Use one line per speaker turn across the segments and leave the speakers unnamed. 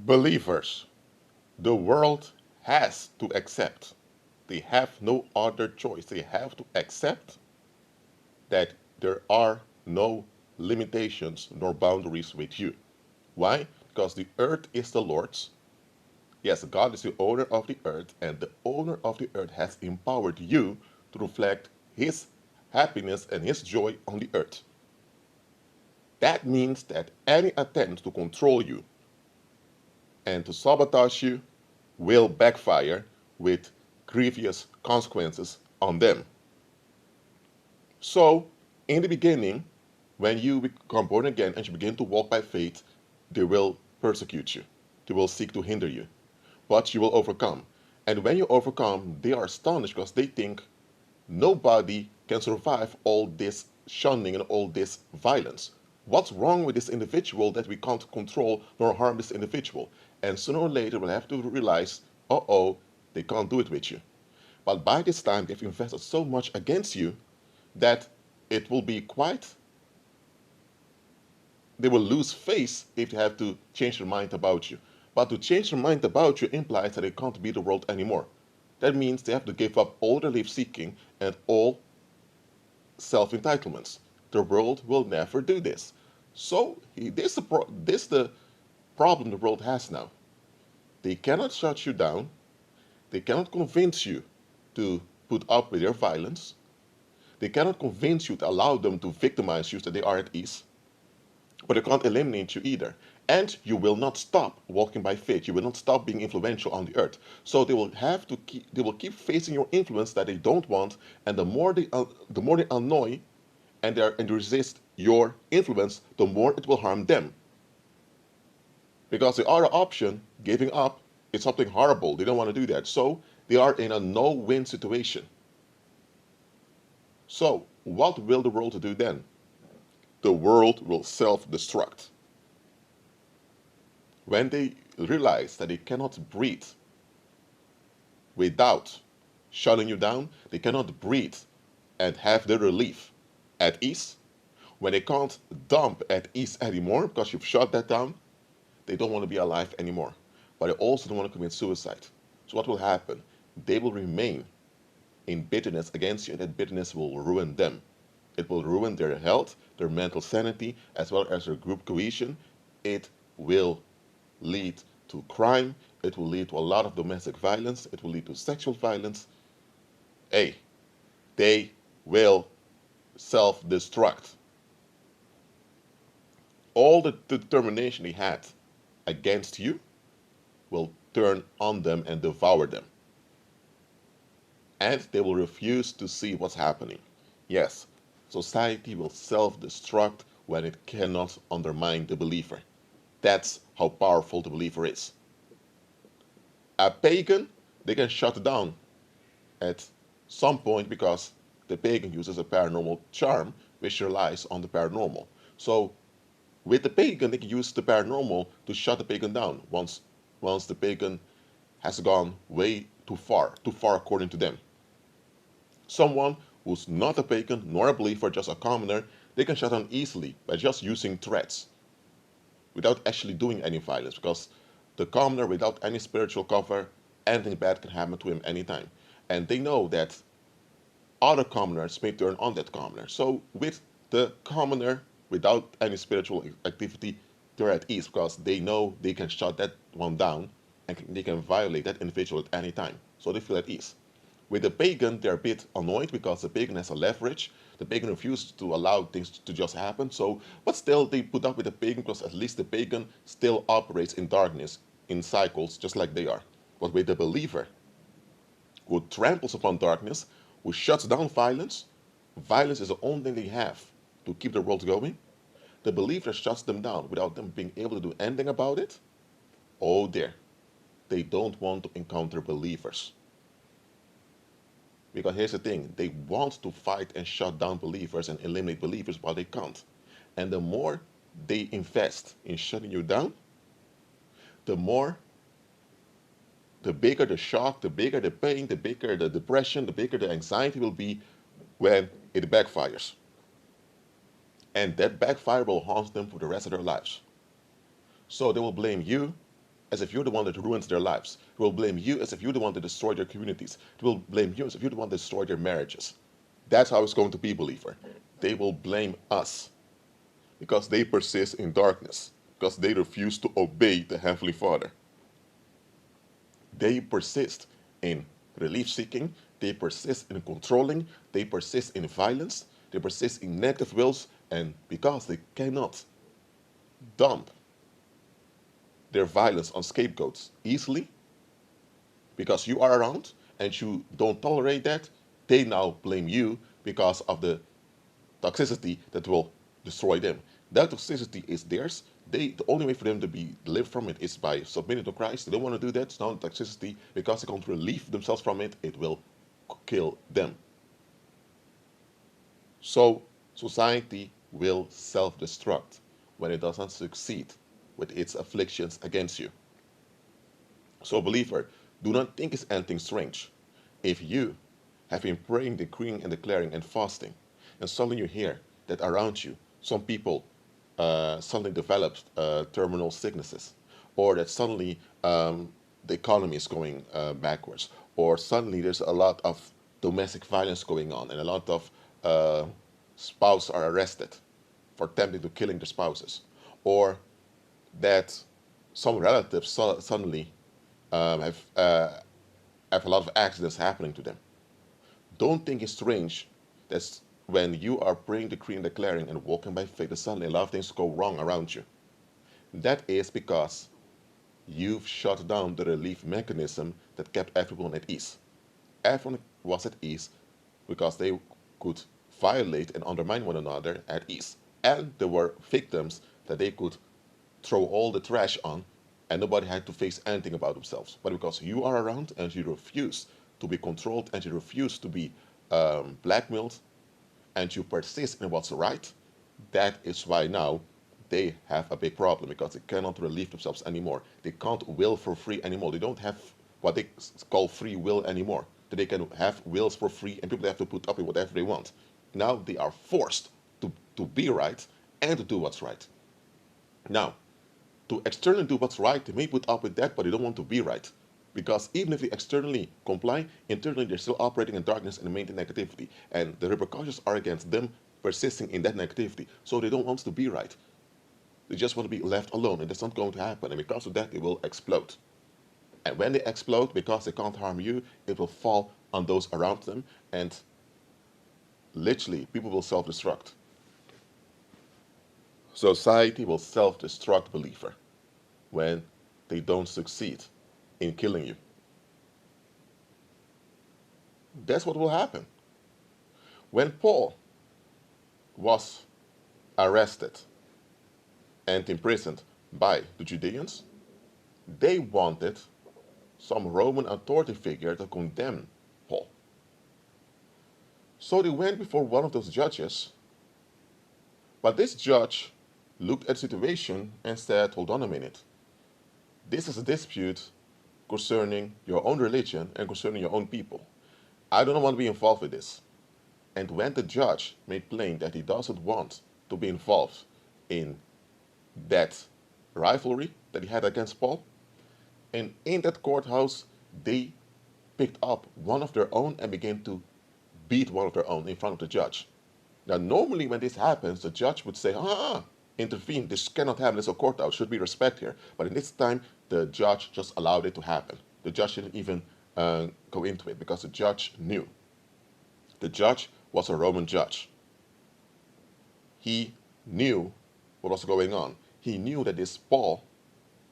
Believers, the world has to accept. They have no other choice. They have to accept that there are no limitations nor boundaries with you. Why? Because the earth is the Lord's. Yes, God is the owner of the earth, and the owner of the earth has empowered you to reflect His happiness and His joy on the earth. That means that any attempt to control you and to sabotage you will backfire with grievous consequences on them. So, in the beginning, when you become born again and you begin to walk by faith, they will persecute you. They will seek to hinder you. But you will overcome. And when you overcome, they are astonished because they think nobody can survive all this shunning and all this violence. What's wrong with this individual that we can't control nor harm this individual? And sooner or later, we'll have to realize, uh-oh, they can't do it with you. But by this time, they've invested so much against you that it will be quite, they will lose face if they have to change their mind about you. But to change their mind about you implies that they can't be the world anymore. That means they have to give up all relief seeking and all self entitlements. The world will never do this. So this is the problem the world has now. They cannot shut you down. They cannot convince you to put up with their violence. They cannot convince you to allow them to victimize you so that they are at ease. But they can't eliminate you either. And you will not stop walking by faith. You will not stop being influential on the earth. So they will keep facing your influence that they don't want, and the more they annoy and resist your influence, the more it will harm them. Because the other option, giving up, is something horrible. They don't want to do that. So they are in a no-win situation. So what will the world do then? The world will self-destruct. When they realize that they cannot breathe without shutting you down, they cannot breathe and have their relief at ease. When they can't dump at ease anymore because you've shut that down, they don't want to be alive anymore. But they also don't want to commit suicide. So what will happen? They will remain in bitterness against you, and that bitterness will ruin them. It will ruin their health, their mental sanity, as well as their group cohesion. It will lead to crime. It will lead to a lot of domestic violence. It will lead to sexual violence. Hey, they will self-destruct. All the determination they had against you will turn on them and devour them. And they will refuse to see what's happening. Yes, society will self-destruct when it cannot undermine the believer. That's how powerful the believer is. A pagan, they can shut down at some point because the pagan uses a paranormal charm which relies on the paranormal. So with the pagan, they can use the paranormal to shut the pagan down once the pagan has gone way too far according to them. Someone who's not a pagan nor a believer, just a commoner, they can shut down easily by just using threats without actually doing any violence because the commoner without any spiritual cover, anything bad can happen to him anytime. And they know that other commoners may turn on that commoner. So with the commoner without any spiritual activity, they're at ease because they know they can shut that one down and they can violate that individual at any time. So they feel at ease. With the pagan, they're a bit annoyed because the pagan has a leverage. The pagan refuses to allow things to just happen. So, but still, they put up with the pagan because at least the pagan still operates in darkness, in cycles, just like they are. But with the believer, who tramples upon darkness, who shuts down violence, violence is the only thing they have to keep the world going. The believer shuts them down without them being able to do anything about it. Oh dear, they don't want to encounter believers. Because here's the thing, they want to fight and shut down believers and eliminate believers, but they can't. And the more they invest in shutting you down, the more, the bigger the shock, the bigger the pain, the bigger the depression, the bigger the anxiety will be when it backfires. And that backfire will haunt them for the rest of their lives. So they will blame you, as if you're the one that ruins their lives. They will blame you as if you're the one that destroyed their communities. They will blame you as if you're the one that destroyed their marriages. That's how it's going to be, believer. They will blame us because they persist in darkness, because they refuse to obey the Heavenly Father. They persist in relief seeking, they persist in controlling, they persist in violence, they persist in negative wills, and because they cannot dump their violence on scapegoats easily, because you are around and you don't tolerate that, they now blame you because of the toxicity that will destroy them. That toxicity is theirs. The only way for them to be delivered from it is by submitting to Christ. They don't want to do that. It's not toxicity because they can't relieve themselves from it. It will kill them. So society will self-destruct when it doesn't succeed with its afflictions against you. So believer, do not think it's anything strange if you have been praying, decreeing, and declaring and fasting, and suddenly you hear that around you some people suddenly develop terminal sicknesses, or that suddenly the economy is going backwards, or suddenly there's a lot of domestic violence going on, and a lot of spouses are arrested for attempting to killing their spouses, or that some relatives suddenly have a lot of accidents happening to them. Don't think it's strange that when you are praying, decreeing, declaring, and walking by faith, that suddenly a lot of things go wrong around you. That is because you've shut down the relief mechanism that kept everyone at ease. Everyone was at ease because they could violate and undermine one another at ease. And there were victims that they could throw all the trash on and nobody had to face anything about themselves. But because you are around and you refuse to be controlled and you refuse to be blackmailed and you persist in what's right, that is why now they have a big problem because they cannot relieve themselves anymore. They can't will for free anymore. They don't have what they call free will anymore. That they can have wills for free and people have to put up with whatever they want. Now they are forced to be right and to do what's right. Now, to externally do what's right, they may put up with that, but they don't want to be right. Because even if they externally comply, internally they're still operating in darkness and maintaining negativity. And the repercussions are against them persisting in that negativity. So they don't want to be right. They just want to be left alone, and that's not going to happen. And because of that, they will explode. And when they explode, because they can't harm you, it will fall on those around them, and literally, people will self-destruct. Society will self-destruct, believer, when they don't succeed in killing you. That's what will happen. When Paul was arrested and imprisoned by the Judeans, they wanted some Roman authority figure to condemn Paul. So they went before one of those judges, but this judge looked at the situation and said, hold on a minute. This is a dispute concerning your own religion and concerning your own people. I don't want to be involved with this. And when the judge made plain that he doesn't want to be involved in that rivalry that he had against Paul, and in that courthouse, they picked up one of their own and began to beat one of their own in front of the judge. Now, normally when this happens, the judge would say, intervene, this cannot happen, it's a courthouse, should be respect here. But in this time, the judge just allowed it to happen. The judge didn't even go into it because the judge knew. The judge was a Roman judge. He knew what was going on. He knew that this Paul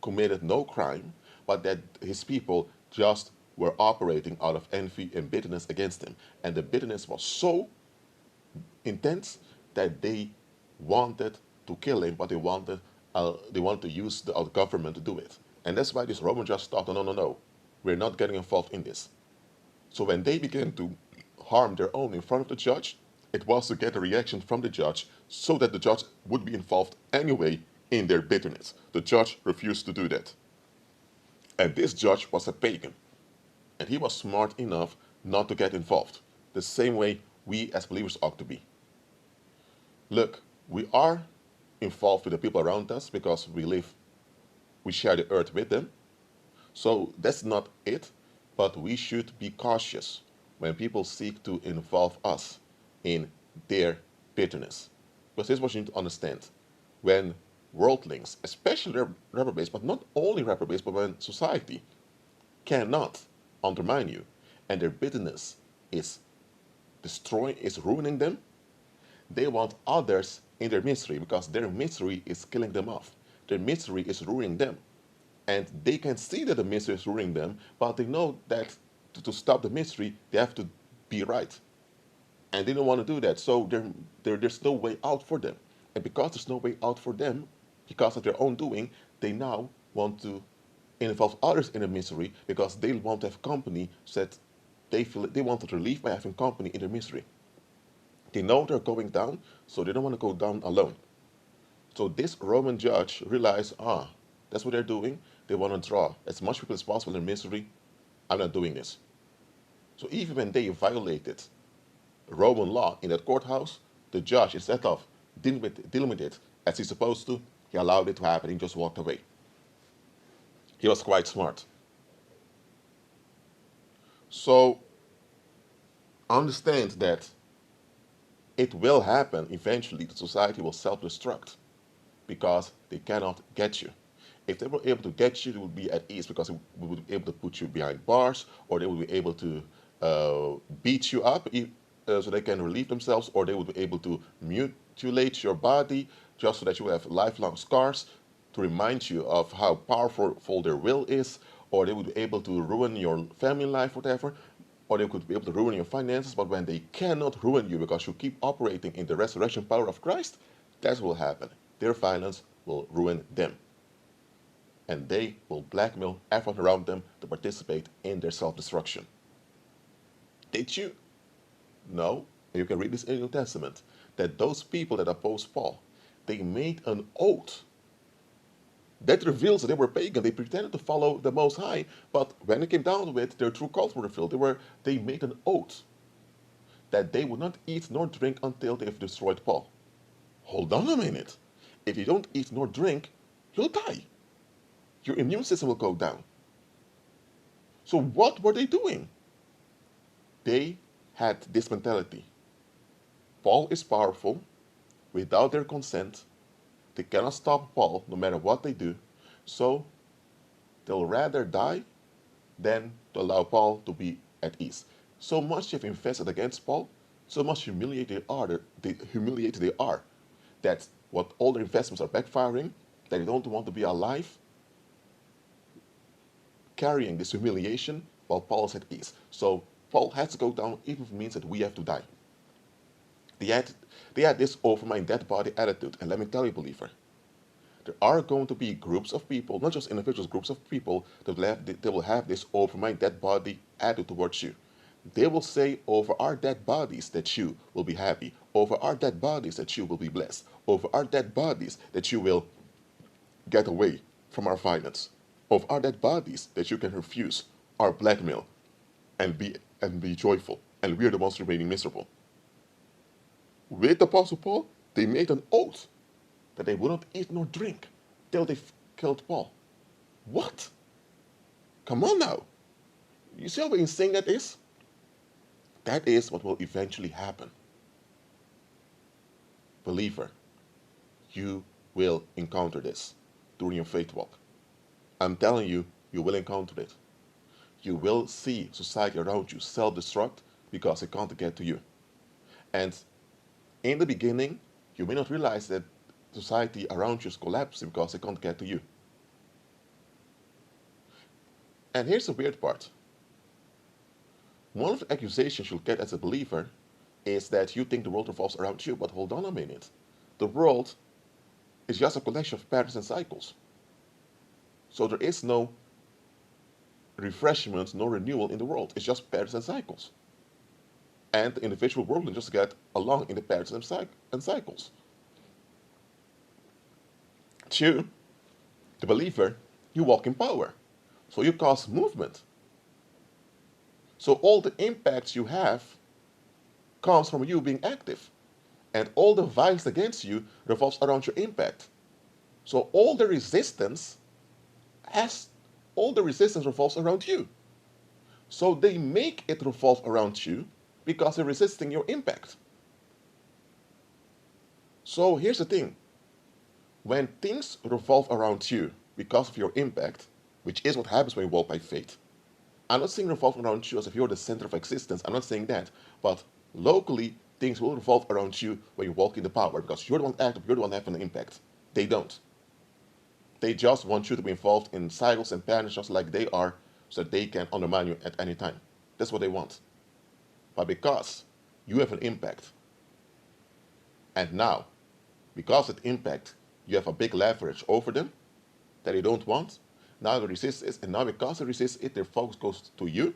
committed no crime, but that his people just were operating out of envy and bitterness against him. And the bitterness was so intense that they wanted to kill him, but they wanted to use the government to do it. And that's why this Roman judge thought, no, we're not getting involved in this. So when they began to harm their own in front of the judge, it was to get a reaction from the judge so that the judge would be involved anyway in their bitterness. The judge refused to do that. And this judge was a pagan. And he was smart enough not to get involved, the same way we as believers ought to be. Look, we are involved with the people around us because we live We share the earth with them. So that's not it, but we should be cautious when people seek to involve us in their bitterness. Because here's what you need to understand. When worldlings, especially reprobates, but not only reprobates, but when society cannot undermine you and their bitterness is is ruining them, they want others in their misery because their misery is killing them off. Their misery is ruining them. And they can see that the misery is ruining them, but they know that to stop the misery, they have to be right. And they don't want to do that. So there's no way out for them. And because there's no way out for them, because of their own doing, they now want to involve others in the misery because they want to have company so that they want to relieve by having company in their misery. They know they're going down, so they don't want to go down alone. So this Roman judge realized, that's what they're doing. They want to draw as much people as possible in misery. I'm not doing this. So even when they violated Roman law in that courthouse, the judge, instead of dealing with it as he's supposed to, he allowed it to happen and just walked away. He was quite smart. So understand that it will happen eventually. The society will self-destruct because they cannot get you. If they were able to get you, they would be at ease because they would be able to put you behind bars, or they would be able to beat you up so they can relieve themselves, or they would be able to mutilate your body just so that you will have lifelong scars to remind you of how powerful their will is, or they would be able to ruin your family life, whatever, or they could be able to ruin your finances. But when they cannot ruin you because you keep operating in the resurrection power of Christ, that's what will happen. Their violence will ruin them. And they will blackmail everyone around them to participate in their self-destruction. Did you know, and you can read this in the New Testament, that those people that opposed Paul, they made an oath that reveals that they were pagan. They pretended to follow the Most High, but when it came down to it, their true cults were revealed. They made an oath that they would not eat nor drink until they have destroyed Paul. Hold on a minute. If you don't eat nor drink, you'll die. Your immune system will go down. So what were they doing? They had this mentality. Paul is powerful. Without their consent, they cannot stop Paul no matter what they do. So they'll rather die than to allow Paul to be at ease. So much they've invested against Paul, so much humiliated they are, that what all their investments are backfiring, that they don't want to be alive, carrying this humiliation while Paul is at ease. So Paul has to go down even if it means that we have to die. They had this over my dead body attitude. And let me tell you, believer, there are going to be groups of people, not just individuals, groups of people that will have this over my dead body attitude towards you. They will say over our dead bodies that you will be happy, over our dead bodies that you will be blessed, over our dead bodies that you will get away from our violence, over our dead bodies that you can refuse our blackmail and be joyful, and we are the ones remaining miserable. With the Apostle Paul, they made an oath that they would not eat nor drink till they killed Paul. What? Come on now. You see how insane that is? That is what will eventually happen. Believer, you will encounter this during your faith walk. I'm telling you, you will encounter it. You will see society around you self-destruct because it can't get to you. And in the beginning, you may not realize that society around you is collapsing because it can't get to you. And here's the weird part. One of the accusations you'll get as a believer is that you think the world revolves around you, but hold on a minute. The world is just a collection of patterns and cycles. So there is no refreshment, no renewal in the world. It's just patterns and cycles. And the individual world will just get along in the patterns and cycles. 2, the believer, you walk in power. So you cause movement. So all the impacts you have comes from you being active. And all the violence against you revolves around your impact. So all the resistance as all the resistance revolves around you. So they make it revolve around you because they're resisting your impact. So here's the thing. When things revolve around you because of your impact, which is what happens when you walk by faith, I'm not saying revolve around you as if you're the center of existence. I'm not saying that. But locally, things will revolve around you when you walk in the power because you're the one active, you're the one having an impact. They don't. They just want you to be involved in cycles and patterns just like they are so that they can undermine you at any time. That's what they want. But because you have an impact, and now, because of that impact, you have a big leverage over them that they don't want, now they resist it, and now because they resist it, their focus goes to you.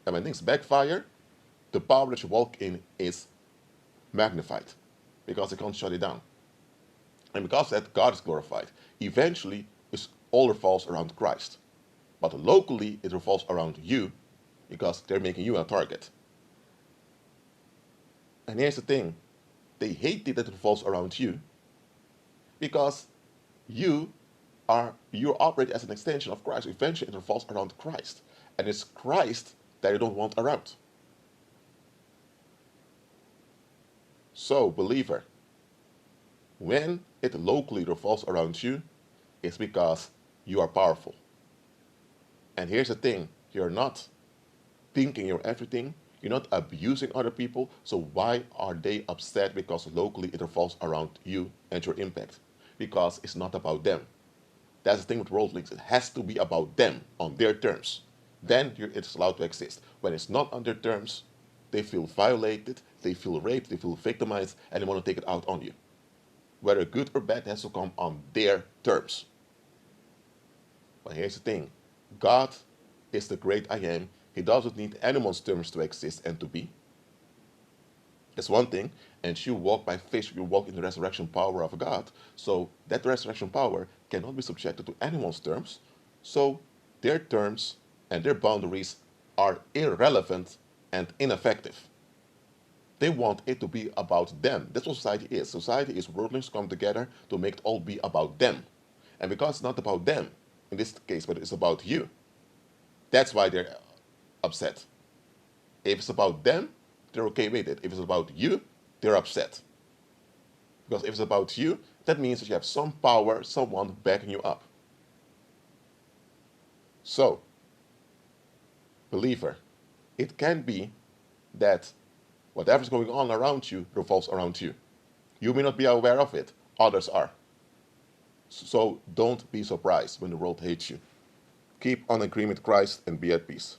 And when things backfire, the power that you walk in is magnified because they can't shut it down. And because of that, God is glorified. Eventually, it all revolves around Christ. But locally, it revolves around you because they're making you a target. And here's the thing. They hate it that it revolves around you because you operate as an extension of Christ. Eventually, it revolves around Christ. And it's Christ that you don't want around. So, believer, when it locally revolves around you, it's because you are powerful. And here's the thing, you're not thinking you're everything, you're not abusing other people, so why are they upset because locally it revolves around you and your impact? Because it's not about them. That's the thing with world links, it has to be about them, on their terms. Then it's allowed to exist. When it's not on their terms, they feel violated, they feel raped, they feel victimized, and they want to take it out on you. Whether good or bad has to come on their terms. But here's the thing. God is the great I am. He doesn't need anyone's terms to exist and to be. That's one thing. And you walk by faith, you walk in the resurrection power of God. So that resurrection power cannot be subjected to anyone's terms. So their terms and their boundaries are irrelevant and ineffective. They want it to be about them. That's what society is. Society is worldlings come together to make it all be about them. And because it's not about them, in this case, but it's about you, that's why they're upset. If it's about them, they're okay with it. If it's about you, they're upset. Because if it's about you, that means that you have some power, someone backing you up. So, believer, it can be that whatever's going on around you revolves around you. You may not be aware of it, others are. So don't be surprised when the world hates you. Keep on agreeing with Christ and be at peace.